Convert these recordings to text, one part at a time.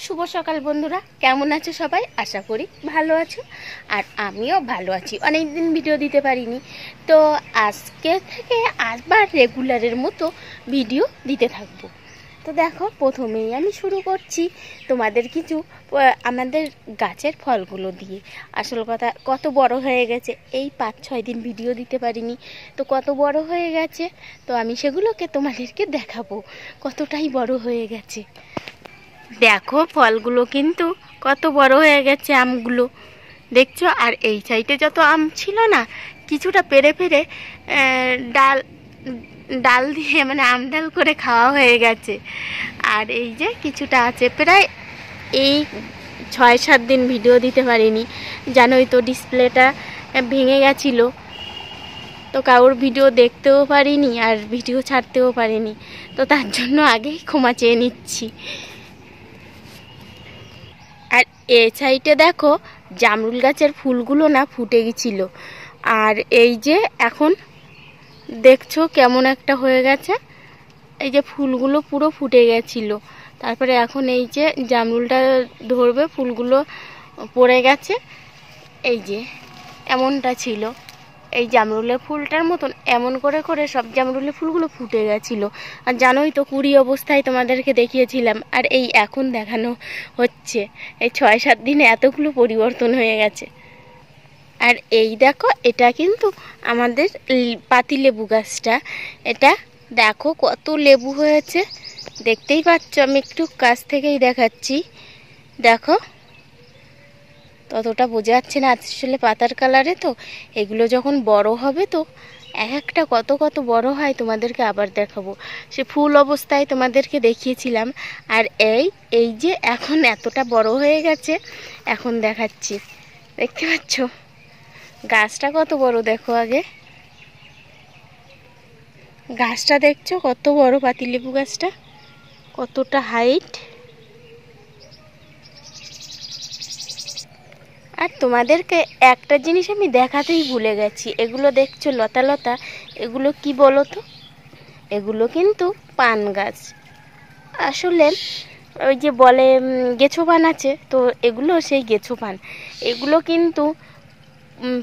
শুভ সকাল বন্ধুরা, কেমন আছো সবাই? আশা করি ভালো আছো, আর আমিও ভালো আছি। অনেক দিন ভিডিও দিতে পারিনি, তো আজকে থেকে আবার রেগুলারের মতো ভিডিও দিতে থাকবো। তো দেখো, প্রথমেই আমি শুরু করছি তোমাদের কিছু আমাদের গাছের ফলগুলো দিয়ে। আসল কথা, কত বড় হয়ে গেছে, এই 5-6 দিন ভিডিও দিতে পারিনি, তো কত বড় হয়ে গেছে, তো আমি সেগুলোকে তোমাদেরকে দেখাবো কতটাই বড় হয়ে গেছে। দেখো, ফলগুলো কিন্তু কত বড় হয়ে গেছে, আমগুলো দেখছো। আর এই সাইডে যত আম ছিল না, কিছুটা পেরে পেরে ডাল ডাল দিয়ে মানে আম ডাল করে খাওয়া হয়ে গেছে। আর এই যে কিছুটা আছে, প্রায় এই 6-7 দিন ভিডিও দিতে পারিনি, জানোই তো ডিসপ্লেটা ভেঙে গেছিলো, তো কারোর ভিডিও দেখতেও পারিনি আর ভিডিও ছাড়তেও পারিনি, তো তার জন্য আগেই ক্ষমা চেয়ে নিচ্ছি। আর এই সাইডে দেখো, জামরুল গাছের ফুলগুলো না ফুটে গেছিল, আর এই যে এখন দেখছো কেমন একটা হয়ে গেছে, এই যে ফুলগুলো পুরো ফুটে গেছিল, তারপরে এখন এই যে জামরুলটা ধরবে, ফুলগুলো পড়ে গেছে, এই যে এমনটা ছিল। এই জামরুলের ফুলটার মতন এমন করে করে সব জামরুলের ফুলগুলো ফুটে গেছিলো। আর জানোই তো, কুড়ি অবস্থায় তোমাদেরকে দেখিয়েছিলাম, আর এই এখন দেখানো হচ্ছে। এই 6-7 দিনে এতগুলো পরিবর্তন হয়ে গেছে। আর এই দেখো, এটা কিন্তু আমাদের পাতিলেবু গাছটা। এটা দেখো কত লেবু হয়েছে, দেখতেই পাচ্ছ, আমি একটু কাছ থেকেই দেখাচ্ছি। দেখো, ততটা বোঝা যাচ্ছে না, আসলে পাতার কালারে তো। এগুলো যখন বড় হবে, তো এক একটা কত কত বড় হয় তোমাদেরকে আবার দেখাবো। সে ফুল অবস্থায় তোমাদেরকে দেখিয়েছিলাম, আর এই যে এখন এতটা বড় হয়ে গেছে, এখন দেখাচ্ছি। দেখতে পাচ্ছ গাছটা কত বড়, দেখো আগে গাছটা দেখছো কত বড়, পাতিলেবু গাছটা কতটা হাইট। আর তোমাদেরকে একটা জিনিস আমি দেখাতেই ভুলে গেছি, এগুলো দেখছো লতা লতা, এগুলো কি বলো তো? এগুলো কিন্তু পান গাছ। আসলে ওই যে বলে গেছো পান আছে, তো এগুলো সেই গেছো পান। এগুলো কিন্তু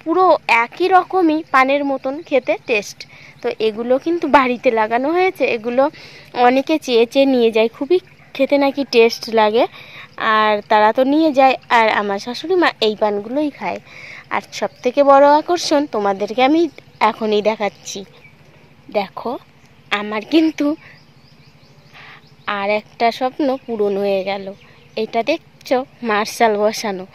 পুরো একই রকমই পানের মতন খেতে টেস্ট। তো এগুলো কিন্তু বাড়িতে লাগানো হয়েছে, এগুলো অনেকে চেয়ে চেয়ে নিয়ে যায়, খুবই খেতে নাকি টেস্ট লাগে, আর তারা তো নিয়ে যায়। আর আমার শাশুড়ি মা এই পানগুলোই খায়। আর সবথেকে বড় আকর্ষণ তোমাদেরকে আমি এখনই দেখাচ্ছি। দেখো, আমার কিন্তু আর একটা স্বপ্ন পূরণ হয়ে গেল। এটা দেখছো, মার্শাল বসানো।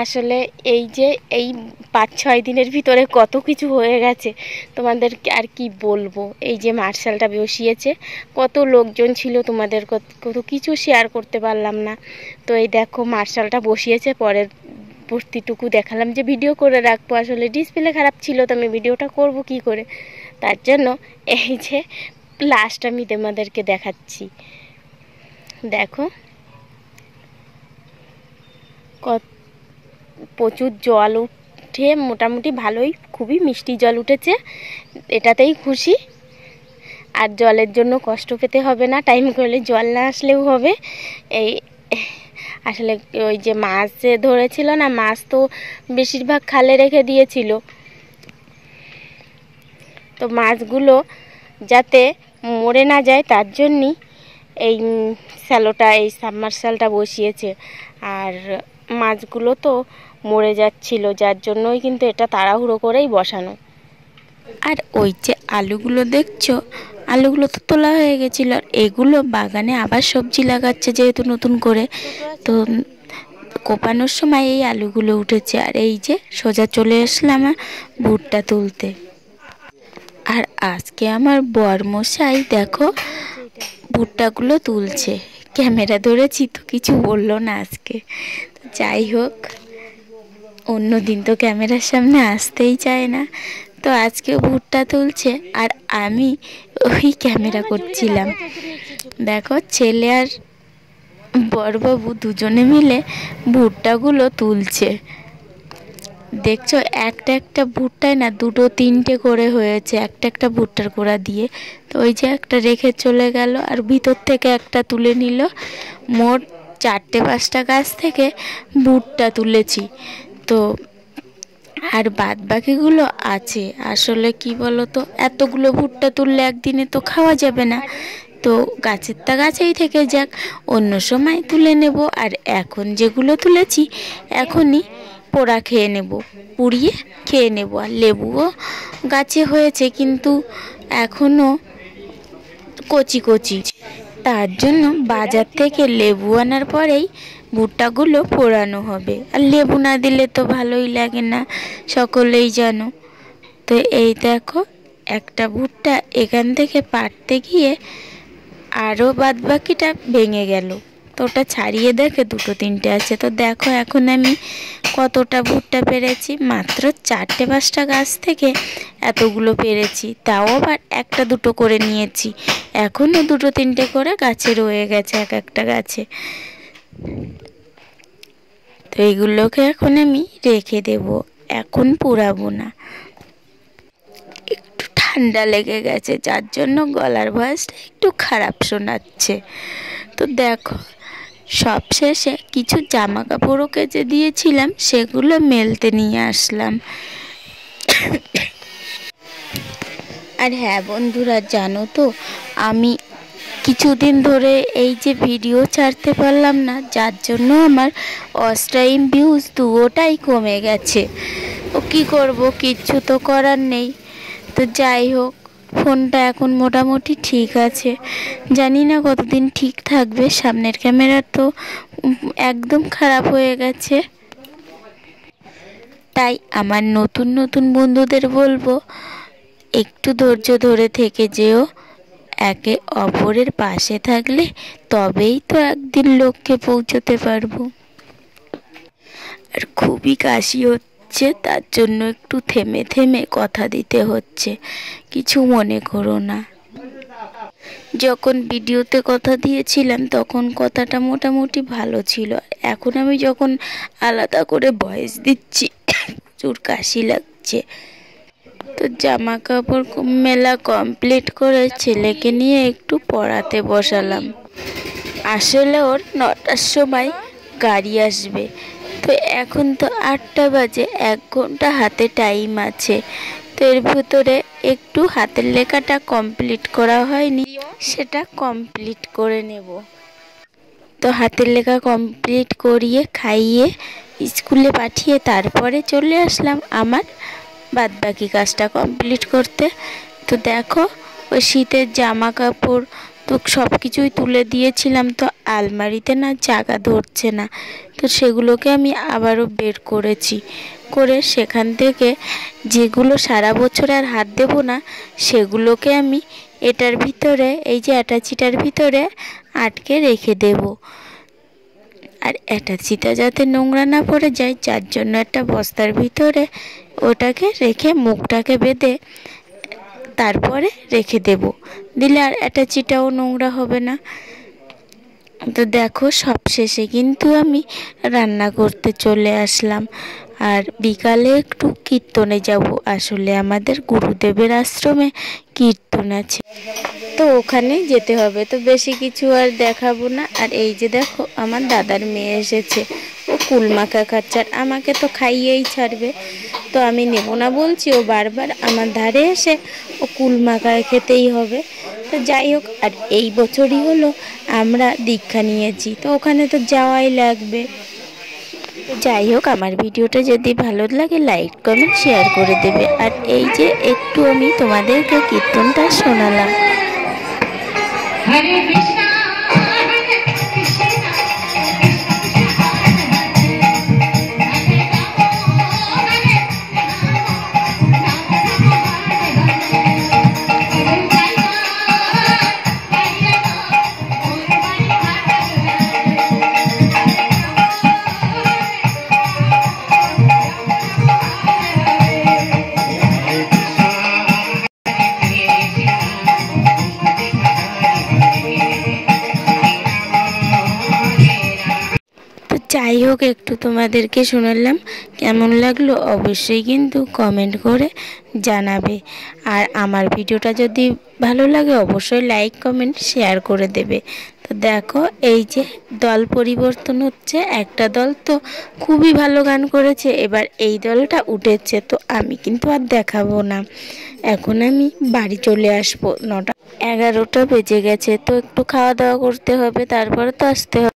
আসলে এই যে এই 5-6 দিনের ভিতরে কত কিছু হয়ে গেছে, তোমাদের আর কি বলবো। এই যে মার্শালটা বসিয়েছে, কত লোকজন ছিল, তোমাদের কত কিছু শেয়ার করতে পারলাম না। তো এই দেখো, মার্শালটা বসিয়েছে, পরের ভর্তিটুকু দেখালাম যে ভিডিও করে রাখবো, আসলে ডিসপ্লে খারাপ ছিল, তো আমি ভিডিওটা করব কি করে, তার জন্য এই যে লাস্ট আমি তোমাদেরকে দেখাচ্ছি। দেখো, প্রচুর জল উঠে, মোটামুটি ভালোই, খুবই মিষ্টি জল উঠেছে, এটাতেই খুশি। আর জলের জন্য কষ্ট পেতে হবে না, টাইম করলে জল না আসলেও হবে। এই আসলে ওই যে মাছ ধরেছিল না, মাছ তো বেশিরভাগ খালে রেখে দিয়েছিল, তো মাছগুলো যাতে মরে না যায় তার জন্যই এই স্যালোটা, এই সাবমার্শালটা বসিয়েছে। আর মাছগুলো তো মরে যাচ্ছিল, যার জন্যই কিন্তু এটা তাড়াহুড়ো করেই বসানো। আর ওই যে আলুগুলো দেখছো, আলুগুলো তো তোলা হয়ে গেছিলো, আর এগুলো বাগানে আবার সবজি লাগাচ্ছে যেহেতু নতুন করে, তো কোপানোর সময় এই আলুগুলো উঠেছে। আর এই যে সোজা চলে আসলাম ভুট্টা তুলতে। আর আজকে আমার বরমশাই দেখো ভুট্টাগুলো তুলছে, ক্যামেরা ধরেছি তো কিছু বললো না আজকে। যাই হোক, অন্য দিন তো ক্যামেরার সামনে আসতেই চায় না, তো আজকে ভুট্টা তুলছে আর আমি ওই ক্যামেরা করছিলাম। দেখো, ছেলে আর বড়বাবু দুজনে মিলে ভুট্টাগুলো তুলছে। দেখছো, একটা একটা ভুট্টায় না 2-3টে করে হয়েছে, একটা একটা ভুট্টার গোড়া দিয়ে। তো ওই যে একটা রেখে চলে গেল, আর ভিতর থেকে একটা তুলে নিল। মোট 4-5টা গাছ থেকে ভুট্টা তুলেছি। তো আর বাদ বাকিগুলো আছে। আসলে কি বলো তো, এতগুলো ভুট্টা তুললে একদিনে তো খাওয়া যাবে না, তো গাছেরটা গাছেই থেকে যাক, অন্য সময় তুলে নেব। আর এখন যেগুলো তুলেছি এখনই পোড়া খেয়ে নেব, পুড়িয়ে খেয়ে নেব। আর লেবুও গাছে হয়েছে কিন্তু এখনও কচি কচি, তার জন্য বাজার থেকে লেবু আনার পরেই ভুট্টাগুলো পোড়ানো হবে। আর লেবু না দিলে তো ভালোই লাগে না, সকলেই জানো। তো এই দেখো, একটা ভুট্টা এখান থেকে পাড়তে গিয়ে আরও বাদ বাকিটা ভেঙে গেল। তো ওটা ছাড়িয়ে দেখে 2-3টে আছে। তো দেখো এখন আমি কতটা ভুট্টা পেরেছি, মাত্র 4-5টা গাছ থেকে এতগুলো পেরেছি, তাও আবার 1-2 করে নিয়েছি। এখনও 2-3টে করে গাছে রয়ে গেছে, এক একটা গাছে। তো এইগুলোকে এখন আমি রেখে দেব, এখন পোড়াবো না। একটু ঠান্ডা লেগে গেছে, যার জন্য গলার ভয়েসটা একটু খারাপ শোনাচ্ছে। তো দেখো, সবশেষে কিছু জামা কাপড়ও কেচে দিয়েছিলাম, সেগুলো মেলতে নিয়ে আসলাম। আর হ্যাঁ বন্ধুরা, জানো তো আমি কিছুদিন ধরে এই যে ভিডিও ছাড়তে পারলাম না, যার জন্য আমার ওয়াচ টাইম ভিউজ দুটোটাই কমে গেছে। ও কী করব, কিচ্ছু তো করার নেই। তো যাই হোক, ফোনটা এখন মোটামুটি ঠিক আছে, জানি না কতদিন ঠিক থাকবে। সামনের ক্যামেরা তো একদম খারাপ হয়ে গেছে। তাই আমার নতুন নতুন বন্ধুদের বলবো, একটু ধৈর্য ধরে থেকে যেও। একে অপরের পাশে থাকলে তবেই তো একদিন লক্ষ্যে পৌঁছতে পারবো। আর খুবই কাশি হচ্ছে, তার জন্য একটু থেমে থেমে কথা দিতে হচ্ছে, কিছু মনে করো না। যখন ভিডিওতে কথা দিয়েছিলাম তখন কথাটা মোটামুটি ভালো ছিল। এখন আমি যখন আলাদা করে ভয়েস দিচ্ছি প্রচুর কাশি লাগছে। তো জামা কাপড় মেলা কমপ্লিট করে ছেলেকে নিয়ে একটু পড়াতে বসালাম। আসলে ওর 9টার সময় গাড়ি আসবে। তো এখন তো 8টা বাজে, 1 ঘন্টা হাতে টাইম আছে। তো এর ভিতরে একটু হাতের লেখাটা কমপ্লিট করা হয়নি, সেটা কমপ্লিট করে নেব। তো হাতের লেখা কমপ্লিট করিয়ে খাইয়ে স্কুলে পাঠিয়ে তারপরে চলে আসলাম আমার বাদবাকি কাজটা কমপ্লিট করতে। তো দেখো, ওই শীতের জামা কাপড় তো সব কিছুই তুলে দিয়েছিলাম, তো আলমারিতে না জায়গা ধরছে না। তো সেগুলোকে আমি আবারও বের করেছি, করে সেখান থেকে যেগুলো সারা বছর আর হাত দেব না সেগুলোকে আমি এটার ভিতরে, এই যে অ্যাটাচিটার ভিতরে আটকে রেখে দেব। আর অ্যাটাচিটা যাতে নোংরা না পড়ে যায়, যার জন্য একটা বস্তার ভিতরে ওটাকে রেখে মুখটাকে বেঁধে তারপরে রেখে দেব, দিলে আর অ্যাটাচিটাও নোংরা হবে না। তো দেখো, সবশেষে কিন্তু আমি রান্না করতে চলে আসলাম। আর বিকালে একটু কীর্তনে যাব, আসলে আমাদের গুরুদেবের আশ্রমে কীর্তন আছে, তো ওখানে যেতে হবে। তো বেশি কিছু আর দেখাবো না। আর এই যে দেখো, আমার দাদার মেয়ে এসেছে, ও কুলমাখা খাচ্ছে, আর আমাকে তো খাইয়েই ছাড়বে। তো আমি নেব না বলছি, ও বারবার আমার ধারে এসে ও কুলমাখা খেতেই হবে। তো যাই হোক, আর এই বছরই হলো আমরা দীক্ষা নিয়েছি, তো ওখানে তো যাওয়াই লাগবে। যাই হোক, আমার ভিডিওটা যদি ভালো লাগে লাইক কমেন্ট শেয়ার করে দেবে। আর এই যে একটু আমি তোমাদেরকে কীর্তনটা শোনালাম। হরে কৃষ্ণ হরে কৃষ্ণ যাই হোক, একটু তোমাদেরকে শোনালাম, কেমন লাগলো অবশ্যই কিন্তু কমেন্ট করে জানাবে। আর আমার ভিডিওটা যদি ভালো লাগে অবশ্যই লাইক কমেন্ট শেয়ার করে দেবে। তো তো দেখো এই যে দল পরিবর্তন হচ্ছে, একটা দল তো খুবই ভালো গান করেছে, এবার এই দলটা উঠেছে, তো আমি কিন্তু আর দেখাবো না, এখন আমি বাড়ি চলে আসবো। 9টা 11টা বেজে গেছে, তো একটু খাওয়া দাওয়া করতে হবে, তারপরে তো আসতে হবে।